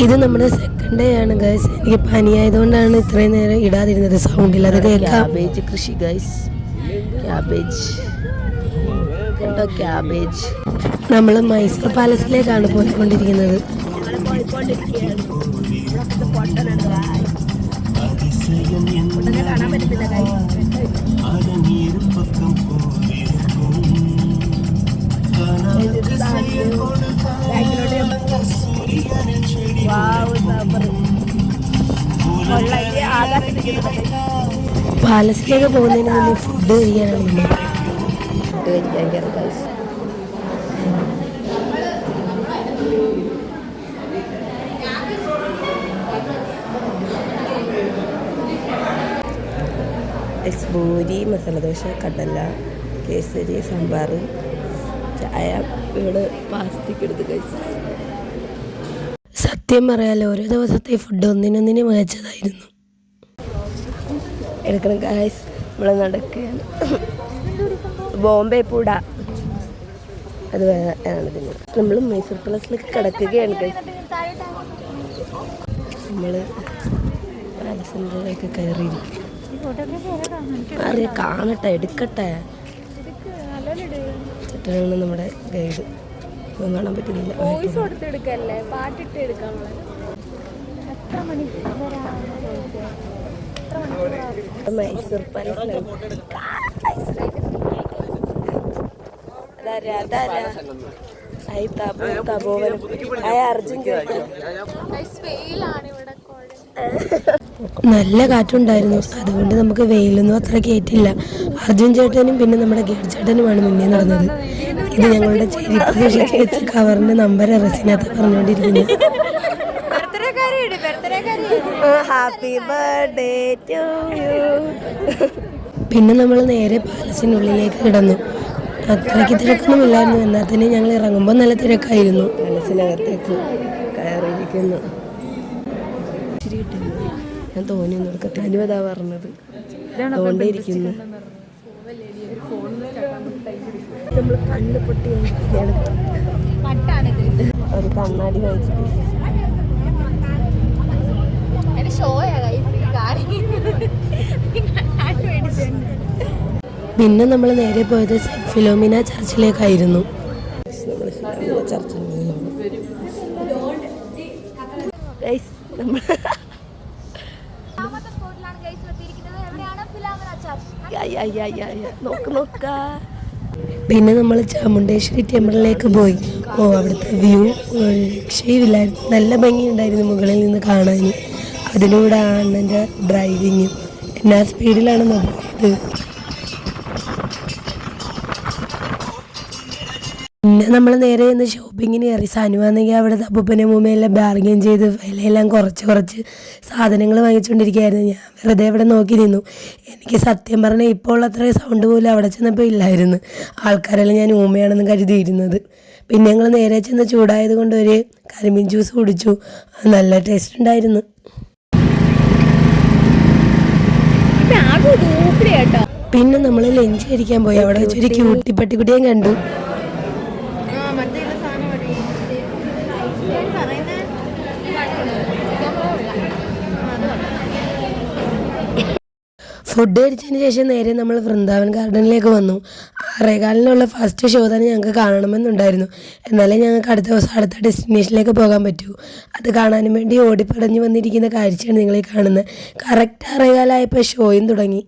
ഇത് നമ്മുടെ second day ആണ് ഗൈസ്. എനിക്ക് പനിയായതുകൊണ്ടാണ് ഇത്രയും നേരം ഇടാതിരുന്നത്. സൗണ്ടിൽ അത് കേൾക്കാം. ക്യാബേജ് കൃഷി ഗൈസ്, ക്യാബേജ് കണ്ടോ, ക്യാബേജ്. നമ്മൾ മൈസൂർ പാലസിലേക്കാണ് പോയിക്കൊണ്ടിരിക്കുന്നത്. കാണാൻ പറ്റുന്നില്ല പാലസിലേക്ക് പോകുന്നതിന് മുന്നേ ഫുഡ് കഴിക്കാനാണ് നമ്മൾ കഴിക്കാൻ കയറി ഗൈസ്. പൂരി, മസാല ദോശ, കടല, കേസരി, സാമ്പാർ, ചായ. ഇവിടെ പാസ്തിക്ക് എടുത്ത് കഴിച്ചു. സത്യം പറയാലോ, ഓരോ ദിവസത്തെ ഫുഡ് ഒന്നിനൊന്നിന് മികച്ചതായിരുന്നു. എടുക്കണം ഗൈസ്. ഇവിടെ നടക്കുകയാണ് ബോംബെ പൂട. അത് ആണ് പിന്നെ നമ്മൾ മൈസൂർ പാലസിലൊക്കെ കിടക്കുകയാണ് ഗൈസ്. നമ്മൾ പാലസിൻ്റെയൊക്കെ കയറിയിരിക്കും. അറിയാം, കാണട്ടെ, എടുക്കട്ടെ. ചേട്ടനാണ് നമ്മുടെ ഗൈഡ്. ഒന്നും കാണാൻ പറ്റുന്നില്ല. മൈസൂർ പാലസ് അർജുൻ നല്ല കാറ്റുണ്ടായിരുന്നു. അതുകൊണ്ട് നമുക്ക് വെയിലൊന്നും അത്ര കയറ്റില്ല. അർജുൻ ചേട്ടനും പിന്നെ നമ്മുടെ ഗൈഡ് ചേട്ടനുമാണ് മുന്നേ നടന്നത്. ഇത് ഞങ്ങളുടെ ചെരിപ്പ് സൂക്ഷിച്ച് വെച്ച കവറിന്റെ നമ്പർ റസിനകത്ത് പറഞ്ഞുകൊണ്ടിരിക്കുന്നു. Happy birthday to you. പിന്നെ നമ്മൾ നേരെ പാലസിനുള്ളിലേക്ക് കിടന്നു. അത്രയ്ക്ക് തിരക്കൊന്നുമില്ലായിരുന്നു. എന്നാൽ തന്നെ ഞങ്ങൾ ഇറങ്ങുമ്പോൾ നല്ല തിരക്കായിരുന്നു. പാലസിനകത്തേക്ക് കയറിയിരിക്കുന്നു. ഞാൻ തോന്നിയൊന്നും എടുക്കട്ടെ. അനുവതാ പറഞ്ഞത് തോണ്ടിയിരിക്കുന്നു. നമ്മൾ കണ്ണ് പൊട്ടി ഒരു കണ്ണാടി വാങ്ങിച്ചു. പിന്നെ നമ്മൾ നേരെ പോയത് സെന്റ് ഫിലോമിന ചർച്ചിലേക്കായിരുന്നു. പിന്നെ നമ്മൾ ചാമുണ്ടേശ്വരി ടെമ്പിളിലേക്ക് പോയി. അവിടുത്തെ വ്യൂ രക്ഷയില്ലായിരുന്നു. നല്ല ഭംഗിയുണ്ടായിരുന്നു മുകളിൽ നിന്ന് കാണാൻ. അതിലൂടെ അണ്ണൻ്റെ ഡ്രൈവിങ്ങും എന്നാ സ്പീഡിലാണ് പോയത്. പിന്നെ നമ്മൾ നേരെ ഇന്ന് ഷോപ്പിങ്ങിന് കയറി. സനുവാണെങ്കിൽ അവിടെ അപ്പൂപ്പനെ മുമ്പെല്ലാം ബാർഗെയിൻ ചെയ്ത് വിലയെല്ലാം കുറച്ച് സാധനങ്ങൾ വാങ്ങിച്ചുകൊണ്ടിരിക്കുകയായിരുന്നു. ഞാൻ വെറുതെ ഇവിടെ നോക്കി നിന്നു. എനിക്ക് സത്യം പറഞ്ഞാൽ ഇപ്പോൾ അത്രയും സൗണ്ട് പോലും അവിടെ ചെന്നപ്പോൾ ഇല്ലായിരുന്നു. ആൾക്കാരെല്ലാം ഞാൻ ഊമയാണെന്ന് കരുതിയിരുന്നത്. പിന്നെ ഞങ്ങൾ നേരെ ചെന്ന് ചൂടായത് കൊണ്ട് ഒരു കരിമീൻ ജ്യൂസ് കുടിച്ചു. നല്ല ടേസ്റ്റ് ഉണ്ടായിരുന്നു. പിന്നെ നമ്മൾ ലഞ്ച് കഴിക്കാൻ പോയി. അവിടെ വെച്ചൊരു ക്യൂട്ടി പട്ടിക്കുട്ടിയും കണ്ടു. ഫുഡ് കഴിച്ചതിന് ശേഷം നേരെ നമ്മൾ വൃന്ദാവൻ ഗാർഡനിലേക്ക് വന്നു. 6:15 ഫസ്റ്റ് ഷോ തന്നെ ഞങ്ങൾക്ക് കാണണമെന്നുണ്ടായിരുന്നു. എന്നാലേ ഞങ്ങൾക്ക് അടുത്ത ദിവസം അടുത്ത ഡെസ്റ്റിനേഷനിലേക്ക് പോകാൻ പറ്റൂ. അത് കാണാനും വേണ്ടി ഓടിപ്പടഞ്ഞു വന്നിരിക്കുന്ന കാഴ്ചയാണ് നിങ്ങളീ കാണുന്നത്. കറക്റ്റ് 6:15 ഷോയും തുടങ്ങി.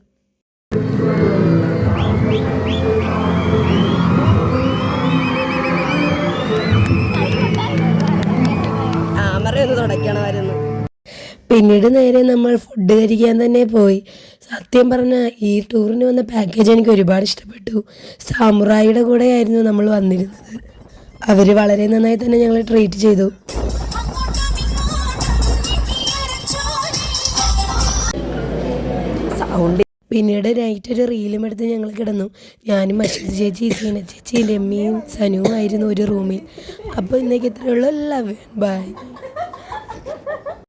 പിന്നീട് നേരെ നമ്മൾ ഫുഡ് കഴിക്കാൻ തന്നെ പോയി. സത്യം പറഞ്ഞാൽ ഈ ടൂറിന് വന്ന പാക്കേജ് എനിക്ക് ഒരുപാട് ഇഷ്ടപ്പെട്ടു. സാമുറായിയുടെ കൂടെ ആയിരുന്നു നമ്മൾ വന്നിരുന്നത്. അവർ വളരെ നന്നായി തന്നെ ഞങ്ങളെ ട്രീറ്റ് ചെയ്തു. പിന്നീട് നൈറ്റ് ഒരു റീലും എടുത്ത് ഞങ്ങൾ കിടന്നു. ഞാനും മഷീദ് ചേച്ചി, സീന ചേച്ചി, രമ്യയും സനുവും ആയിരുന്നു ഒരു റൂമിൽ. അപ്പോൾ ഇന്നേക്ക് ഇത്രയുള്ള. Love, by.